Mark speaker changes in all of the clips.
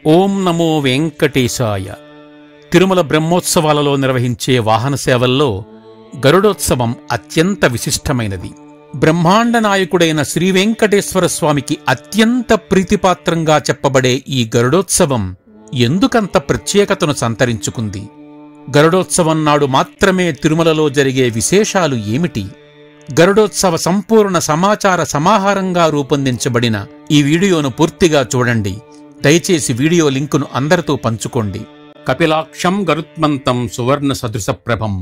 Speaker 1: ఓం నమో వెంకటేశాయ. తిరుమల బ్రహ్మోత్సవాలలో నిర్వహించే వాహన సేవల్లో గరుడోత్సవం అత్యంత విశిష్టమైనది. బ్రహ్మాండ నాయకుడైన శ్రీ వెంకటేశ్వర స్వామికి అత్యంత ప్రీతిపాత్రంగా చెప్పబడే ఈ గరుడోత్సవం ఎందుకంత ప్రత్యేకతను సంతరించుకుంది? గరుడోత్సవం నాడు మాత్రమే తిరుమలలో జరిగే విశేషాలు ఏమిటి? గరుడోత్సవ సంపూర్ణ సమాచార సమాహారంగా రూపొందించబడిన ఈ వీడియోను పూర్తిగా చూడండి. దయచేసి వీడియో లింకును అందరితో పంచుకోండి. కపిలాక్షం గరుత్మంతం సువర్ణ సదృశప్రభం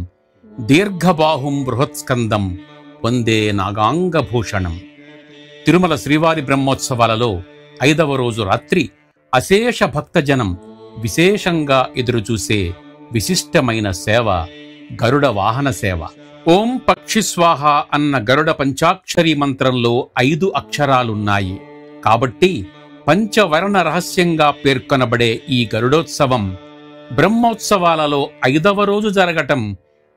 Speaker 1: దీర్ఘబాహుం బృహత్స్కందం వందే నాగాంగభూషణం. తిరుమల శ్రీవారి బ్రహ్మోత్సవాలలో 5వ రోజు రాత్రి అశేష భక్తజనం విశేషంగా ఎదురుచూసే విశిష్టమైన సేవ గరుడ వాహన సేవ. ఓం పక్షిస్వాహ అన్న గరుడ పంచాక్షరీ మంత్రంలో 5 అక్షరాలున్నాయి. కాబట్టి పంచవర్ణ రహస్యంగా పేర్కొనబడే ఈ గరుడోత్సవం బ్రహ్మోత్సవాలలో 5వ రోజు జరగటం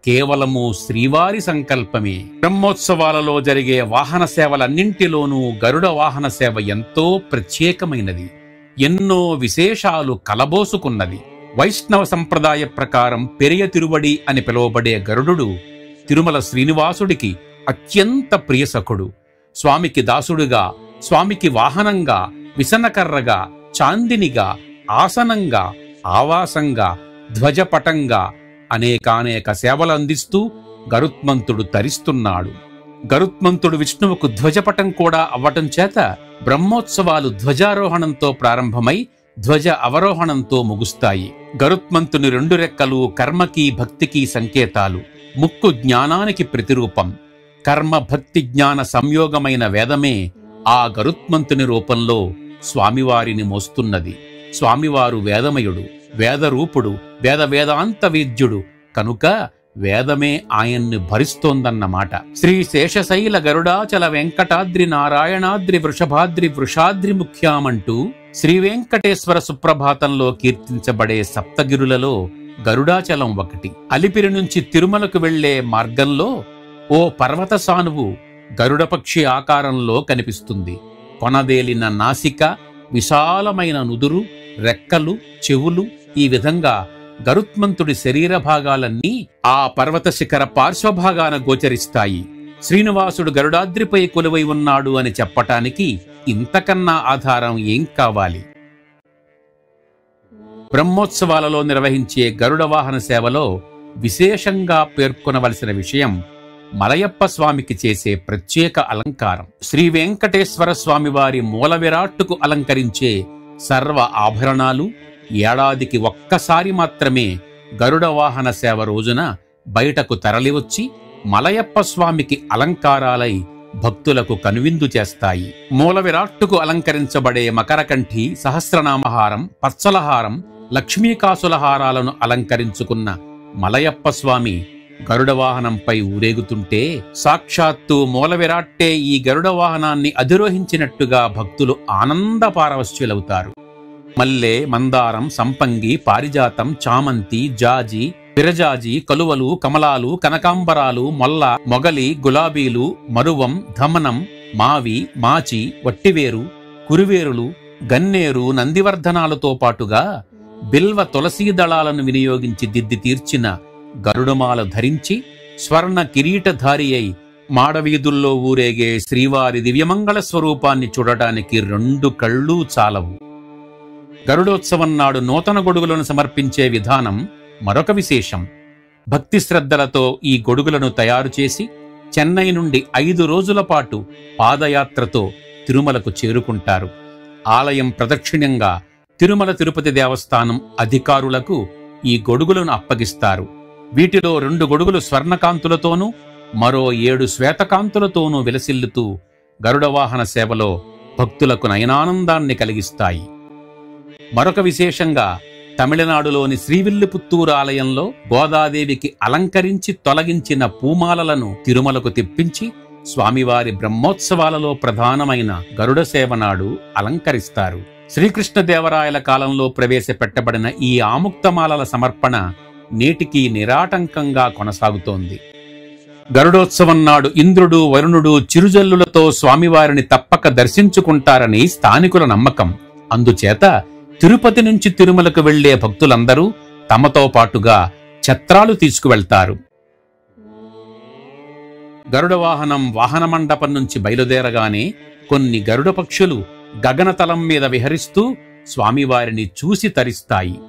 Speaker 1: కేవలము శ్రీవారి సంకల్పమే. బ్రహ్మోత్సవాలలో జరిగే వాహన సేవలన్నింటిలోనూ గరుడ వాహన సేవ ఎంతో ప్రత్యేకమైనది. ఎన్నో విశేషాలు కలబోసుకున్నది. వైష్ణవ సంప్రదాయ ప్రకారం పెరియ తిరువడి అని పిలువబడే గరుడు తిరుమల శ్రీనివాసుడికి అత్యంత ప్రియసఖుడు. స్వామికి దాసుడుగా, స్వామికి వాహనంగా, విసనకర్రగా, చాందినిగా, ఆసనంగా, ఆవాసంగా, ధ్వజపటంగా అనేకానేక సేవలందిస్తూ గరుత్మంతుడు తరిస్తున్నాడు. గరుత్మంతుడు విష్ణువుకు ధ్వజపటం కూడా అవ్వటం చేత బ్రహ్మోత్సవాలు ధ్వజారోహణంతో ప్రారంభమై ధ్వజ అవరోహణంతో ముగుస్తాయి. గరుత్మంతుని 2 రెక్కలు కర్మకి భక్తికి సంకేతాలు. ముక్కు జ్ఞానానికి ప్రతిరూపం. కర్మ భక్తి జ్ఞాన సంయోగమైన వేదమే ఆ గరుత్మంతుని రూపంలో స్వామివారిని మోస్తున్నది. స్వామివారు వేదమయుడు, వేదరూపుడు, వేదాంత వేద్యుడు కనుక వేదమే ఆయన్ని భరిస్తోందన్నమాట. శ్రీ శేషశైల గరుడాచల వెంకటాద్రి నారాయణాద్రి వృషభాద్రి వృషాద్రి ముఖ్యామంటూ శ్రీ వెంకటేశ్వర సుప్రభాతంలో కీర్తించబడే సప్తగిరులలో గరుడాచలం ఒకటి. అలిపిరి నుంచి తిరుమలకు వెళ్లే మార్గంలో ఓ పర్వత సానువు గరుడపక్షి ఆకారంలో కనిపిస్తుంది. కొనదేలిన నాసిక, విశాలమైన నుదురు, రెక్కలు, చెవులు, ఈ విధంగా గరుత్మంతుడి శరీర భాగాలన్నీ ఆ పర్వత శిఖర పార్శ్వభాగాన గోచరిస్తాయి. శ్రీనివాసుడు గరుడాద్రిపై కొలువై ఉన్నాడు అని చెప్పటానికి ఇంతకన్నా ఆధారం ఏం కావాలి? బ్రహ్మోత్సవాలలో నిర్వహించే గరుడ వాహన సేవలో విశేషంగా పేర్కొనవలసిన విషయం మలయప్ప స్వామికి చేసే ప్రత్యేక అలంకారం. శ్రీ వెంకటేశ్వర స్వామివారి మూల విరాట్టుకు అలంకరించే సర్వ ఆభరణాలు ఏడాదికి ఒక్కసారి మాత్రమే గరుడ వాహన సేవ రోజున బయటకు తరలివచ్చి మలయప్ప స్వామికి అలంకారాలై భక్తులకు కనువిందు చేస్తాయి. మూల విరాట్టుకు అలంకరించబడే మకరకంఠి, సహస్రనామహారం, పచ్చలహారం, లక్ష్మీకాసులహారాలను అలంకరించుకున్న మలయప్ప స్వామి గరుడ వాహనంపై ఊరేగుతుంటే సాక్షాత్తు మూల విరాట్టే ఈ గరుడ వాహనాన్ని అధిరోహించినట్టుగా భక్తులు ఆనంద పారవశ్యులవుతారు. మల్లె, మందారం, సంపంగి, పారిజాతం, చామంతి, జాజి, విరజాజి, కలువలు, కమలాలు, కనకాంబరాలు, మొల్ల, మొగలి, గులాబీలు, మరువం, ధమనం, మావి, మాచి, వట్టివేరు, కురివేరులు, గన్నేరు, నందివర్ధనాలతో పాటుగా బిల్వ తులసీ దళాలను వినియోగించి దిద్ది తీర్చిన గరుడమాల ధరించి స్వర్ణ కిరీటధారి అయి మాడవీధుల్లో ఊరేగే శ్రీవారి దివ్యమంగళ స్వరూపాన్ని చూడటానికి 2 కళ్ళూ చాలవు. గరుడోత్సవం నాడు నూతన గొడుగులను సమర్పించే విధానం మరొక విశేషం. భక్తి శ్రద్ధలతో ఈ గొడుగులను తయారు చేసి చెన్నై నుండి 5 రోజుల పాటు పాదయాత్రతో తిరుమలకు చేరుకుంటారు. ఆలయం ప్రదక్షిణంగా తిరుమల తిరుపతి దేవస్థానం అధికారులకు ఈ గొడుగులను అప్పగిస్తారు. వీటిలో 2 గొడుగులు స్వర్ణకాంతులతోనూ మరో 7 శ్వేతకాంతులతోనూ విలసిల్లుతూ గరుడవాహన సేవలో భక్తులకు నయనానందాన్ని కలిగిస్తాయి. మరొక విశేషంగా తమిళనాడులోని శ్రీవిల్లిపుత్తూరు ఆలయంలో గోదాదేవికి అలంకరించి తొలగించిన పూమాలలను తిరుమలకు తెప్పించి స్వామివారి బ్రహ్మోత్సవాలలో ప్రధానమైన గరుడ సేవ నాడు అలంకరిస్తారు. శ్రీకృష్ణదేవరాయల కాలంలో ప్రవేశపెట్టబడిన ఈ ఆముక్తమాలల సమర్పణ నేటికీ నిరాటంకంగా కొనసాగుతోంది. గరుడోత్సవం నాడు ఇంద్రుడు వరుణుడు చిరుజల్లులతో స్వామివారిని తప్పక దర్శించుకుంటారని స్థానికుల నమ్మకం. అందుచేత తిరుపతి నుంచి తిరుమలకు వెళ్లే భక్తులందరూ తమతో పాటుగా ఛత్రాలు తీసుకువెళ్తారు. గరుడ వాహనం వాహన మండపం నుంచి బయలుదేరగానే కొన్ని గరుడ పక్షులు గగనతలం మీద విహరిస్తూ స్వామివారిని చూసి తరిస్తాయి.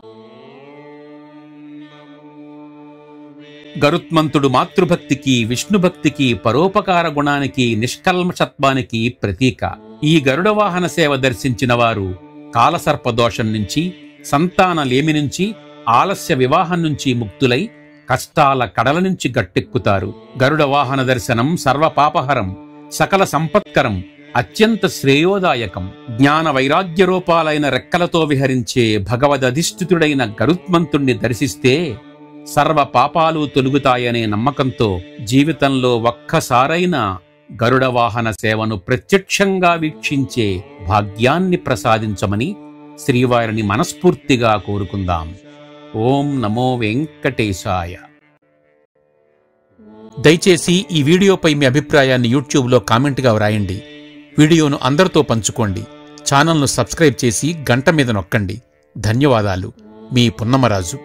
Speaker 1: గరుత్మంతుడు మాతృభక్తికి, విష్ణుభక్తికి, పరోపకార గుణానికి, నిష్కల్మషత్వానికి ప్రతీక. ఈ గరుడ వాహన సేవ దర్శించిన వారు కాలసర్పదోషం నుంచి, సంతాన లేమి నుంచి, ఆలస్య వివాహం నుంచి ముక్తులై కష్టాల కడల నుంచి గట్టెక్కుతారు. గరుడ వాహన దర్శనం సర్వపాపహరం, సకల సంపత్కరం, అత్యంత శ్రేయోదాయకం. జ్ఞాన వైరాగ్య రూపాలైన రెక్కలతో విహరించే భగవదధిష్ఠితుడైన గరుత్మంతుణ్ణి దర్శిస్తే సర్వ పాపాలు తొలుగుతాయనే నమ్మకంతో జీవితంలో ఒక్కసారైనా గరుడ వాహన సేవను ప్రత్యక్షంగా వీక్షించే భాగ్యాన్ని ప్రసాదించమని శ్రీవారిని మనస్ఫూర్తిగా కోరుకుందాం. ఓం నమో వెంకటేశాయ. దయచేసి ఈ వీడియోపై మీ అభిప్రాయాన్ని యూట్యూబ్లో కామెంట్గా వ్రాయండి. వీడియోను అందరితో పంచుకోండి. ఛానల్ను సబ్స్క్రైబ్ చేసి గంట మీద నొక్కండి. ధన్యవాదాలు. మీ పున్నమరాజు.